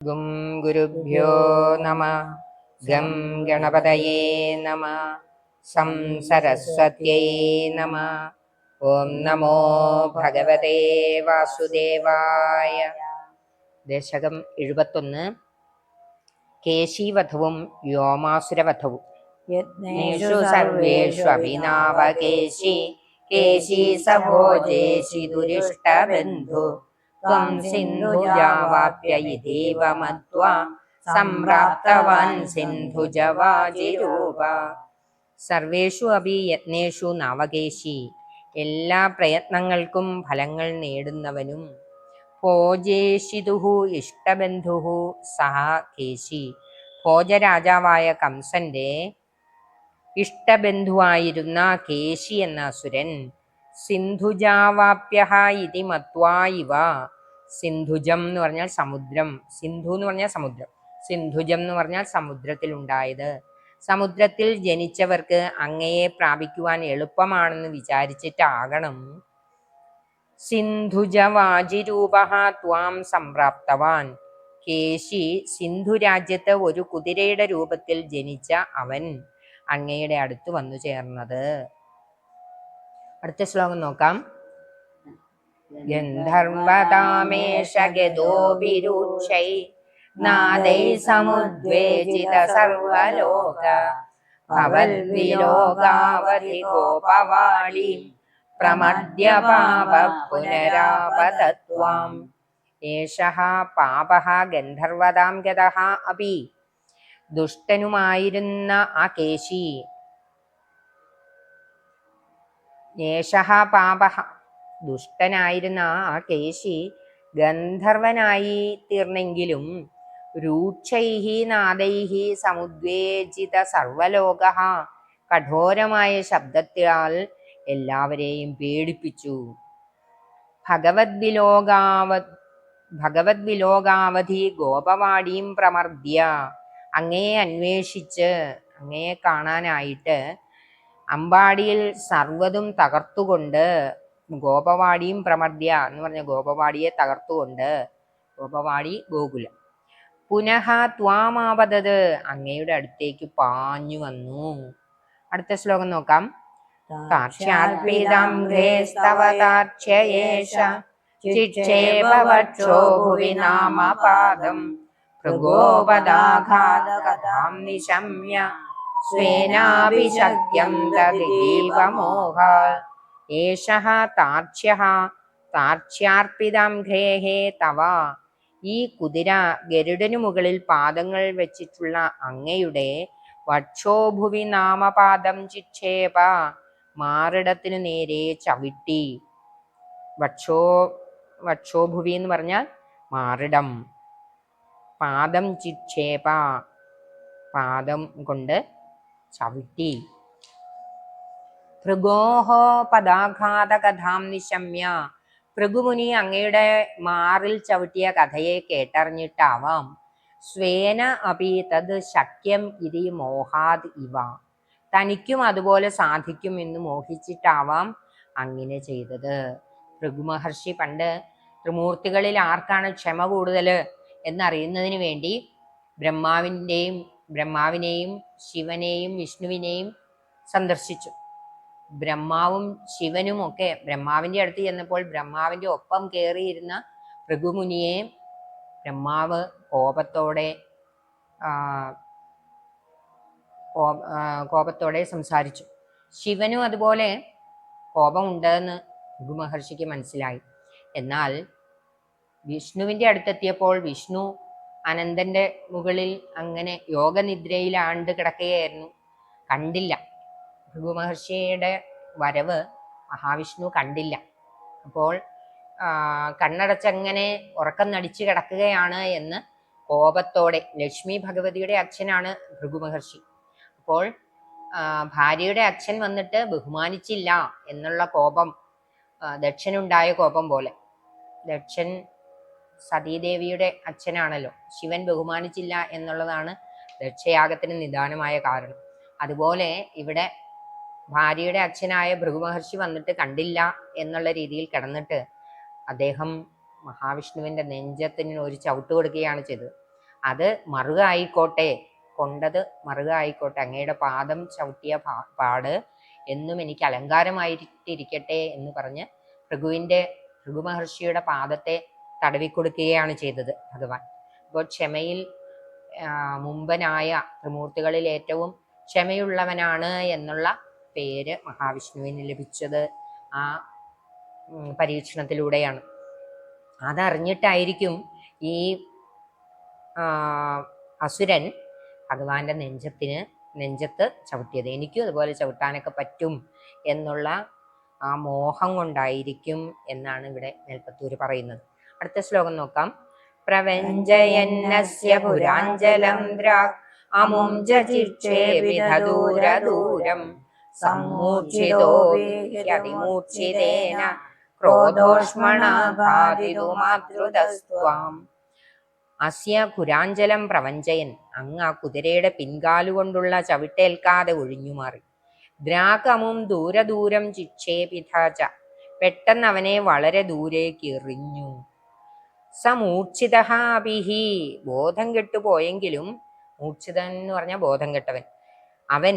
ഗും ഗുരുഭ്യോ നമ. ഗം ഗണപതയേ നമ. സം സരസ്വത്യൈ നമ. ഓം നമോ ഭഗവതേ വാസുദേവായ. ദശകം 71. കേശീവധവും വ്യോമാസുരവധവും. യജ്ഞേഷു സർവേഷു അഭിനാവകേശി കേശി സഭോജേഷി ദുരിഷ്ടബന്ധു ത്വം സിന്ധുജാവാപ്യ ഇതീവ മത്വാ സംപ്രാപ്തവാൻ സിന്ധുജവാജിരൂപ. സർവേഷു അപി യജ്ഞേഷു നാവകേശി, എല്ലാ പ്രയത്നങ്ങൾക്കും ഫലങ്ങൾ നേടുന്നവനും. ഭോജേഷിതുഹു ഇഷ്ടബന്ധുഹു സഹ കേശി, ഭോജരാജാവായ കംസന്റെ ഇഷ്ടബന്ധുവായിരുന്ന കേശി എന്ന അസുരൻ. സിന്ധുജാവാപ്യ ഇതി മത്വാ ഇവ. സിന്ധുജം എന്ന് പറഞ്ഞാൽ സമുദ്രം, സിന്ധു എന്ന് പറഞ്ഞാൽ സമുദ്രം, സിന്ധുജം എന്ന് പറഞ്ഞാൽ സമുദ്രത്തിൽ ഉണ്ടായത്. സമുദ്രത്തിൽ ജനിച്ചവർക്ക് അങ്ങയെ പ്രാപിക്കുവാൻ എളുപ്പമാണെന്ന് വിചാരിച്ചിട്ടാകണം സിന്ധുജവാജിരൂപ ത്വാം സംപ്രാപ്തവാൻ. കേശി സിന്ധു രാജ്യത്ത് ഒരു കുതിരയുടെ രൂപത്തിൽ ജനിച്ച അവൻ അങ്ങയുടെ അടുത്ത് വന്നു ചേർന്നത്. അടുത്ത ശ്ലോകം നോക്കാം. ഗന്ധർവതാമേഷ ഗതോഭിരുക്ഷൈ നാദൈ സമുദ്വേജിത സർവലോക ഭവൽവിലോകാവധി ഗോപവാളി പ്രമദ്യ പാപ പുനരാപതത്വാം. ഏഷഃ പാപഃ ഗന്ധർവതാം ഗതഃ അപി. ദുഷ്ടനുമായിരുന്ന ആ കേശി, ഏഷഃ പാപഃ ദുഷ്ടനായിരുന്ന ആ കേശി ഗന്ധർവനായി തീർന്നെങ്കിലും രൂക്ഷൈഹി നാദൈഹി സമുദ്വേജിത സർവലോകഃ, കഠോരമായ ശബ്ദത്താൽ എല്ലാവരെയും പേടിപ്പിച്ചു. ഭഗവദ്വിലോകാവധി ഗോപവാടിയും പ്രമർദ്യ, അങ്ങയെ അന്വേഷിച്ച് അങ്ങയെ കാണാനായിട്ട് അമ്പാടിയിൽ സർവ്വതും തകർത്തുകൊണ്ട്, ഗോപവാടിയും പ്രമർദ്യ എന്ന് പറഞ്ഞ ഗോപവാടിയെ തകർത്തുകൊണ്ട്, ഗോപവാടി ഗോകുലം. പുനഃ ത്വാമാപതത്, അങ്ങയുടെ അടുത്തേക്ക് പാഞ്ഞു വന്നു. അടുത്ത ശ്ലോകം നോക്കാം. ചിക്ഷേപവക്ഷോ ഭുവി നാമപാദം ഭൃഗോപദാഘാതകഥാം നിശമ്യ സ്വേനാഭിഷക്യം തദീവമോഹാൽ. ഏഷഃ താർക്ഷ്യഃ താർക്ഷ്യാർപ്പിതാം ഘ്രേഹേ തവ. ഈ കുതിര ഗരുഡനു മുകളിൽ പാദങ്ങൾ വെച്ചിട്ടുള്ള അങ്ങയുടെ വക്ഷോഭുവി നാമപാദം ചിക്ഷേപ, മാറിടത്തിനു നേരെ ചവിട്ടി. വക്ഷോഭുവി എന്ന് പറഞ്ഞാൽ മാറിടം. പാദം ചിക്ഷേപ, പാദം കൊണ്ട് ചവിട്ടി. ഭൃഗോഹോ പദാഘാത കഥാം നിശമ്യ, ഭൃഗുമുനി അങ്ങയുടെ മാറിൽ ചവിട്ടിയ കഥയെ കേട്ടറിഞ്ഞിട്ടാവാം. സ്വേന അപി തത് ശക്യം ഇതി മോഹാദ് ഇവ, തനിക്കും അതുപോലെ സാധിക്കും എന്ന് മോഹിച്ചിട്ടാവാം അങ്ങനെ ചെയ്തത്. ഭൃഗുമഹർഷി പണ്ട് ത്രിമൂർത്തികളിൽ ആർക്കാണ് ക്ഷമ കൂടുതൽ എന്നറിയുന്നതിന് വേണ്ടി ബ്രഹ്മാവിനെയും ശിവനെയും വിഷ്ണുവിനെയും സന്ദർശിച്ചു. ബ്രഹ്മാവും ശിവനും ഒക്കെ ബ്രഹ്മാവിന്റെ അടുത്ത് ചെന്നപ്പോൾ ബ്രഹ്മാവിന്റെ ഒപ്പം കയറിയിരുന്ന ഭൃഗുമുനിയെ ബ്രഹ്മാവ് കോപത്തോടെ സംസാരിച്ചു. ശിവനും അതുപോലെ കോപമുണ്ടെന്ന് ഭൃഗുമഹർഷിക്ക് മനസ്സിലായി. എന്നാൽ വിഷ്ണുവിന്റെ അടുത്തെത്തിയപ്പോൾ വിഷ്ണു അനന്തന്റെ മുകളിൽ അങ്ങനെ യോഗനിദ്രയിലാണ്ട് കിടക്കുകയായിരുന്നു. കണ്ടില്ല, ഭൃഗുമഹർഷിയുടെ വരവ് മഹാവിഷ്ണു കണ്ടില്ല. അപ്പോൾ കണ്ണടച്ചങ്ങനെ ഉറക്കം നടിച്ചു കിടക്കുകയാണ് എന്ന് കോപത്തോടെ, ലക്ഷ്മി ഭഗവതിയുടെ അച്ഛനാണ് ഭൃഗുമഹർഷി. അപ്പോൾ ഭാര്യയുടെ അച്ഛൻ വന്നിട്ട് ബഹുമാനിച്ചില്ല എന്നുള്ള കോപം, ദക്ഷനുണ്ടായ കോപം പോലെ. ദക്ഷൻ സതീദേവിയുടെ അച്ഛനാണല്ലോ, ശിവൻ ബഹുമാനിച്ചില്ല എന്നുള്ളതാണ് ദക്ഷയാഗത്തിന് നിദാനമായ കാരണം. അതുപോലെ ഇവിടെ ഭാര്യയുടെ അച്ഛനായ ഭൃഗുമഹർഷി വന്നിട്ട് കണ്ടില്ല എന്നുള്ള രീതിയിൽ കിടന്നിട്ട് അദ്ദേഹം മഹാവിഷ്ണുവിന്റെ നെഞ്ചത്തിന് ഒരു ചവിട്ട് കൊടുക്കുകയാണ് ചെയ്തത്. അത് മറുക ആയിക്കോട്ടെ, കൊണ്ടത് മറുക ആയിക്കോട്ടെ, അങ്ങയുടെ പാദം ചവിട്ടിയ പാട് എന്നും എനിക്ക് അലങ്കാരമായിട്ടിരിക്കട്ടെ എന്ന് പറഞ്ഞ് ഭൃഗു മഹർഷിയുടെ പാദത്തെ തടവിക്കൊടുക്കുകയാണ് ചെയ്തത് ഭഗവാൻ. അപ്പോൾ ക്ഷമയിൽ മുമ്പനായ ത്രിമൂർത്തികളിൽ ഏറ്റവും ക്ഷമയുള്ളവനാണ് എന്നുള്ള പേര് മഹാവിഷ്ണുവിന് ലഭിച്ചത് ആ പരീക്ഷണത്തിലൂടെയാണ്. അതറിഞ്ഞിട്ടായിരിക്കും ഈ അസുരൻ ഭഗവാന്റെ നെഞ്ചത്ത് ചവിട്ടിയത്. എനിക്കും അതുപോലെ ചവിട്ടാനൊക്കെ പറ്റും എന്നുള്ള ആ മോഹം കൊണ്ടായിരിക്കും എന്നാണ് ഇവിടെ മേൽപ്പത്തൂര് പറയുന്നത്. അടുത്ത ശ്ലോകം നോക്കാം. പ്രവഞ്ചയന്നസ്യ പുരാഞ്ജലം ദ്രാക് അമും ദൂരം സമ്മൂർച്ഛിതോ യതിമൂർച്ഛിതേന ക്രോധോഷ്മണാഘാതിതുമാതൃതസ്ത്വാം. അസ്യ പുരാഞ്ജലം പ്രവഞ്ചയൻ, അങ്ങ് ആ കുതിരയുടെ പിൻകാലുകൊണ്ടുള്ള ചവിട്ടേൽക്കാതെ ഒഴിഞ്ഞുമാറി. ദ്രാകമും ദൂരം ചിക്ഷേപിധാച, പെട്ടെന്ന് അവനെ വളരെ ദൂരേക്ക് എറിഞ്ഞു. സമൂർച്ഛിതഹാഭിഹി, ബോധം കെട്ടുപോയെങ്കിലും, മൂർച്ഛിതൻ എന്ന് പറഞ്ഞാൽ ബോധം കെട്ടവൻ, അവൻ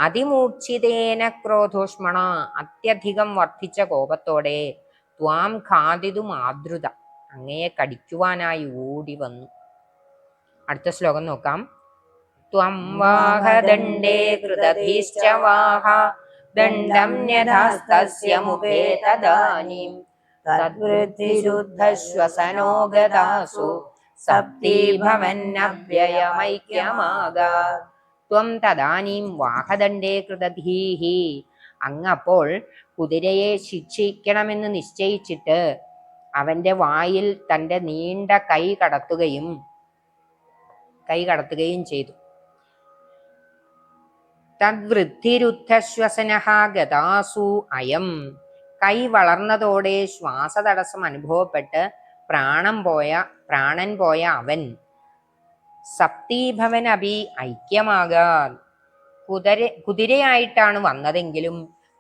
അതിമൂർച്ഛിതേന ക്രോധോഷ്മണ, അത്യധികം വർദ്ധിച്ച കോപത്തോടെ, ത്വാം ഖാദിതു മാതൃത, അങ്ങയെ കടിക്കുവാനായി ഓടി വന്നു. അടുത്ത ശ്ലോകം നോക്കാം. ത്വം വാഹദണ്ഡേ കൃതധീശ്ച വാഹ ദണ്ഡം യഥാസ്തസ്യ മുഖേ തദാനീം തദ്വൃദ്ധിരുദ്ധശ്വസനോ ഗദാസു സപ്തി ഭവന്നവ്യയമൈക്യമാഗാത്. ത്വം തദാനീം വാഹദണ്ഡേ കൃതധീഹി, അങ്ങപ്പോൾ കുതിരയെ ശിക്ഷിക്കണമെന്ന് നിശ്ചയിച്ചിട്ട് അവന്റെ വായിൽ തൻ്റെ നീണ്ട കൈ കടത്തുകയും ചെയ്തു. തദ്വൃദ്ധിരുദ്ധശ്വസനഃ ഗതാസു അയം, കൈ വളർന്നതോടെ ശ്വാസതടസ്സം അനുഭവപ്പെട്ട് പ്രാണൻ പോയ അവൻ സപ്തീഭവൻ അഭി ഐക്യമാകാൻ, കുതിരയായിട്ടാണ് വന്നതെങ്കിലും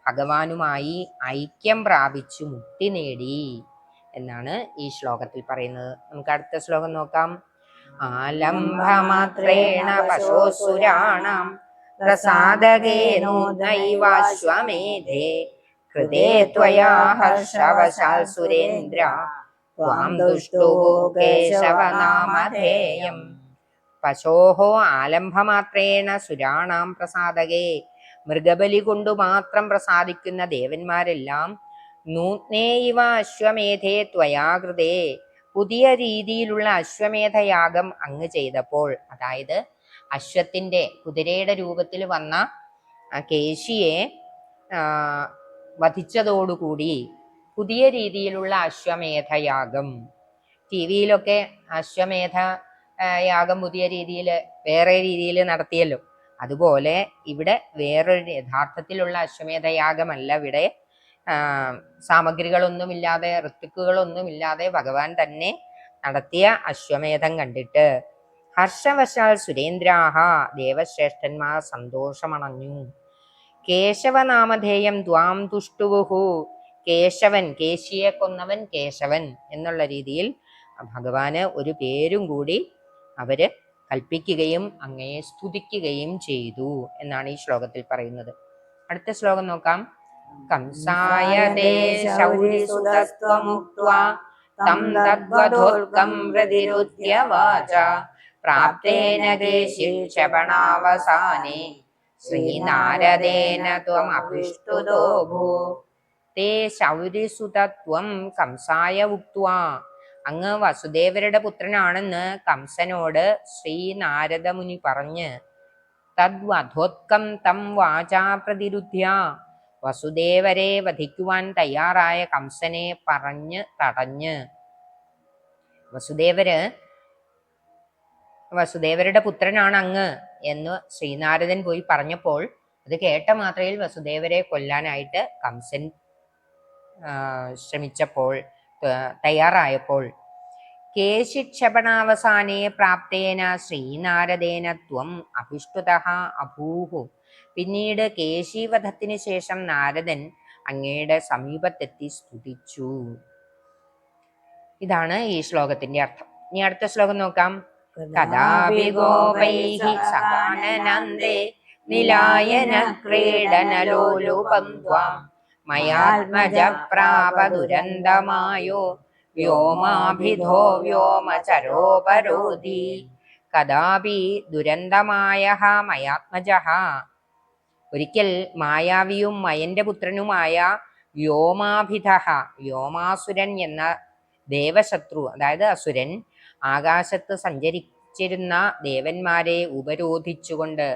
ഭഗവാനുമായി ഐക്യം പ്രാപിച്ചു മുക്തി നേടി എന്നാണ് ഈ ശ്ലോകത്തിൽ പറയുന്നത്. നമുക്ക് അടുത്ത ശ്ലോകം നോക്കാം. ആലംഭമാത്രേണ പശോസുരാണാം പ്രസാദകേനോ നൈവാശ്വമേധേ കൃതേ ത്വയാ ഹർഷവശാൽ സുരേന്ദ്ര ത്വാം ദുഷ്ടോ കേശവനാമധേയം. പശോഹോ ആലംഭമാത്രേണ സുരാണാം പ്രസാദകേ, മൃഗബലി കൊണ്ടു മാത്രം പ്രസാദിക്കുന്ന ദേവന്മാരെല്ലാം നൂത്നേ ഇവ അശ്വമേധേ ത്വയാ കൃതേ, പുതിയ രീതിയിലുള്ള അശ്വമേധയാഗം അങ്ങ് ചെയ്തപ്പോൾ, അതായത് കുതിരയുടെ രൂപത്തിൽ വന്ന കേശിയെ വധിച്ചതോടുകൂടി പുതിയ രീതിയിലുള്ള അശ്വമേധയാഗം, TV-യിലൊക്കെ അശ്വമേധ യാഗം പുതിയ രീതിയിൽ വേറെ രീതിയിൽ നടത്തിയല്ലോ, അതുപോലെ ഇവിടെ വേറൊരു യഥാർത്ഥത്തിലുള്ള അശ്വമേധയാഗമല്ല. ഇവിടെ സാമഗ്രികളൊന്നുമില്ലാതെ, ഋത്തുക്കുകളൊന്നുമില്ലാതെ ഭഗവാൻ തന്നെ നടത്തിയ അശ്വമേധം കണ്ടിട്ട് ഹർഷവശാൽ സുരേന്ദ്രാഹ, ദേവശ്രേഷ്ഠന്മാർ സന്തോഷമണഞ്ഞു. കേശവനാമധേയം ദ്വാം തുഷ്ടുവുഹു, കേശവൻ, കേശിയെ കൊന്നവൻ കേശവൻ എന്നുള്ള രീതിയിൽ ഭഗവാന് ഒരു പേരും കൂടി അവര് കൽപ്പിക്കുകയും അങ്ങയെ സ്തുതിക്കുകയും ചെയ്തു എന്നാണ് ഈ ശ്ലോകത്തിൽ പറയുന്നത്. അടുത്ത ശ്ലോകം നോക്കാം. കംസായ ദേശൗരിസുതസ്ത്വമുക്ത്വാ തം തദ്വധോൽകം പ്രതിരുധ്യ വാച പ്രാപ്തേന കേശിക്ഷപണാവസാനേ ശ്രീനാരദേന ത്വമഭിഷ്ടുതോ ഭൂ. തേ ശൗരിസുതത്വം കംസായ ഉക്ത്വാ, അങ്ങ് വസുദേവരുടെ പുത്രനാണെന്ന് കംസനോട് ശ്രീനാരദമുനി പറഞ്ഞ് തദ്വധോത്കം തം വാചാ പ്രതിരുധ്യ, വസുദേവരെ വധിക്കുവാൻ തയ്യാറായ കംസനെ പറഞ്ഞ് തടഞ്ഞ്, വസുദേവരുടെ പുത്രനാണ് അങ്ങ് എന്ന് ശ്രീനാരദൻ പോയി പറഞ്ഞപ്പോൾ അത് കേട്ട മാത്രയിൽ വസുദേവരെ കൊല്ലാനായിട്ട് കംസൻ തയ്യാറായപ്പോൾ കേശിക്ഷപണാവസാനേ പ്രാപ്തേന ശ്രീനാരദേന ത്വം അഭിഷ്ടുതഃ അഭൂഹു. പിന്നീട് കേശീവധത്തിന് ശേഷം നാരദൻ അങ്ങയുടെ സമീപത്തെത്തി സ്തുതിച്ചു. ഇതാണ് ഈ ശ്ലോകത്തിന്റെ അർത്ഥം. ഇനി അടുത്ത ശ്ലോകം നോക്കാം. കഥാപി ഗോപൈഃ സകാനനാന്തേ നിലായന ക്രീഡനലോലുപം ത്വാം മയാത്മജ പ്രാപ ദുരന്തമായോ വ്യോമാഭിധോ വ്യോമചരോപരോധി. കഥാപി ദുരന്തമായ മയാത്മജ, ഒരിക്കൽ മായാവിയും മയന്റെ പുത്രനുമായ വ്യോമാഭിധ, വ്യോമാസുരൻ എന്ന ദേവശത്രു, അതായത് അസുരൻ, ആകാശത്ത് സഞ്ചരിച്ചിരുന്ന ദേവന്മാരെ ഉപരോധിച്ചുകൊണ്ട്,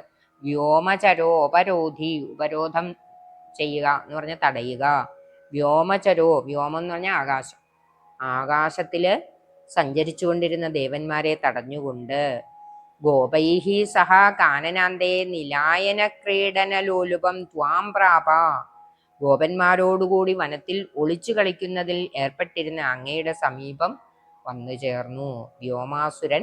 വ്യോമചരോപരോധി, ഉപരോധം ചെയ്യുക എന്ന് പറഞ്ഞാൽ തടയുക, വ്യോമചരോ, വ്യോമം എന്ന് പറഞ്ഞാൽ ആകാശം, ആകാശത്തില് സഞ്ചരിച്ചുകൊണ്ടിരുന്ന ദേവന്മാരെ തടഞ്ഞുകൊണ്ട്, ഗോപൈഹി സഹ കാനനാന്തേ നിലായന ക്രീഡനലോലുപം ത്വാം പ്രാപ, ഗോപന്മാരോടുകൂടി വനത്തിൽ ഒളിച്ചു കളിക്കുന്നതിൽ ഏർപ്പെട്ടിരുന്ന അങ്ങയുടെ സമീപം വന്നു ചേർന്നു. വ്യോമാസുരൻ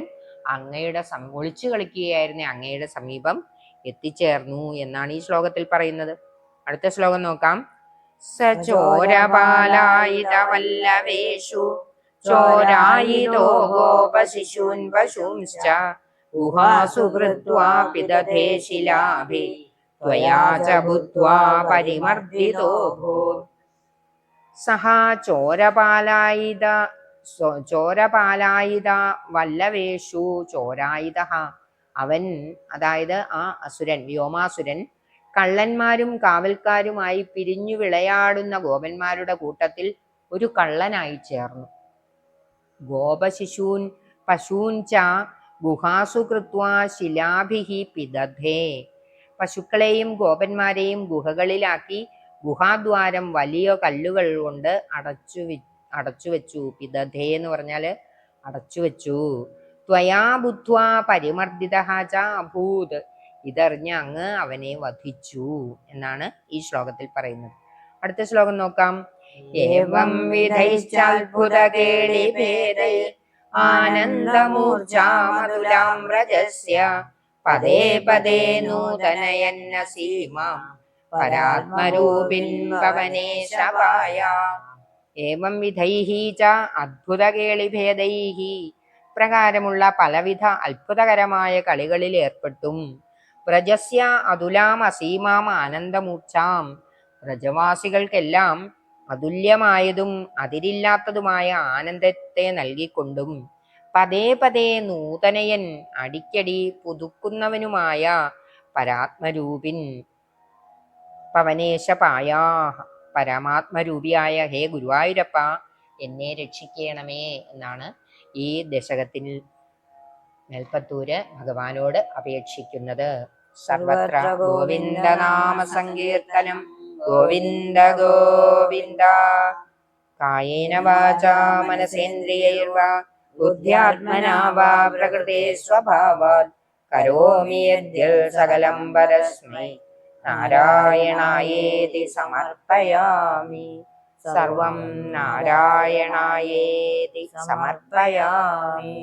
അങ്ങയുടെ ഒളിച്ചു കളിക്കുകയായിരുന്ന അങ്ങയുടെ സമീപം എത്തിച്ചേർന്നു എന്നാണ് ഈ ശ്ലോകത്തിൽ പറയുന്നത്. അടുത്ത ശ്ലോകം നോക്കാം. സ ചോരപാലായിത വല്ലവേഷു ചോരായിതോ ഗോപശിശൂൻ പശൂംശ്ച ഗുഹാസു കൃത്വാ പിദധേ ശിലാഭി ത്വയാ ച ഭൂത്വാ പരിമർദ്ദിതോ ഭൂത്. സഹ ചോരപാലായിത വല്ലവേഷു ചോരായിത, അവൻ, അതായത് ആ അസുരൻ, വ്യോമാസുരൻ, കള്ളന്മാരും കാവൽക്കാരുമായി പിരിഞ്ഞു വിളയാടുന്ന ഗോപന്മാരുടെ കൂട്ടത്തിൽ ഒരു കള്ളനായി ചേർന്നു. ഗോപശിശൂൻ പശൂൻ ച ഗുഹാസു കൃത്വാ ശിലാഭിഹി പിദധേ, പശുക്കളെയും ഗോപന്മാരെയും ഗുഹകളിലാക്കി ഗുഹാദ്വാരം വലിയ കല്ലുകൾ കൊണ്ട് അടച്ചു വെച്ചു. പിദധേ എന്ന് പറഞ്ഞാല് അടച്ചു വെച്ചു. ത്വയാ ബുദ്ധ്വാ പരിമർദ്ദിതഃ ച അഭൂത്, ഇതറിഞ്ഞ് അങ്ങ് അവനെ വധിച്ചു എന്നാണ് ഈ ശ്ലോകത്തിൽ പറയുന്നത്. അടുത്ത ശ്ലോകം നോക്കാം. ഏവം വിധൈശ്ചാത്ഭുതകേളിഭേദൈ ആനന്ദമൂർച്ഛാമതുലാം വ്രജസ്യ പദേ പദേ നൂതനയന്ന സീമാം പരാത്മരൂപിൻ പവനേശവായ. ഏവം വിധൈഃ ച അദ്ഭുതകേളിഭേദൈഃ, പ്രകാരമുള്ള പലവിധ അത്ഭുതകരമായ കളികളിൽ ഏർപ്പെട്ടും, വ്രജസ്യ അതുലാം അസീമാം ആനന്ദമൂർച്ഛാം, വ്രജവാസികൾക്കെല്ലാം അതുല്യമായതും അതിരില്ലാത്തതുമായ ആനന്ദത്തെ നൽകിക്കൊണ്ടും, പദേ പദേ നൂതനയൻ, അടിക്കടി പുതുക്കുന്നവനുമായ, പരാത്മരൂപിൻ പവനേശപായ, പരമാത്മരൂപിയായ ഹേ ഗുരുവായൂരപ്പ എന്നെ രക്ഷിക്കണമേ എന്നാണ് ഈ ദശകത്തിൽ മേൽപ്പത്തൂര് ഭഗവാനോട് അപേക്ഷിക്കുന്നത്. സർവത്ര ഗോവിന്ദനാമ സങ്കീർത്തനം ഗോവിന്ദ ഗോവിന്ദ. കായേന വാചാ മനസേന്ദ്രിയൈർവാ ബുദ്ധ്യാത്മനാ വാ പ്രകൃതേ സ്വഭാവാത് കരോമി യദ്യൽ സകലം പരസ്മൈ നാരായണായേതി സമർപ്പയാമി. സർവം നാരായണായേതി സമർപ്പയാമി.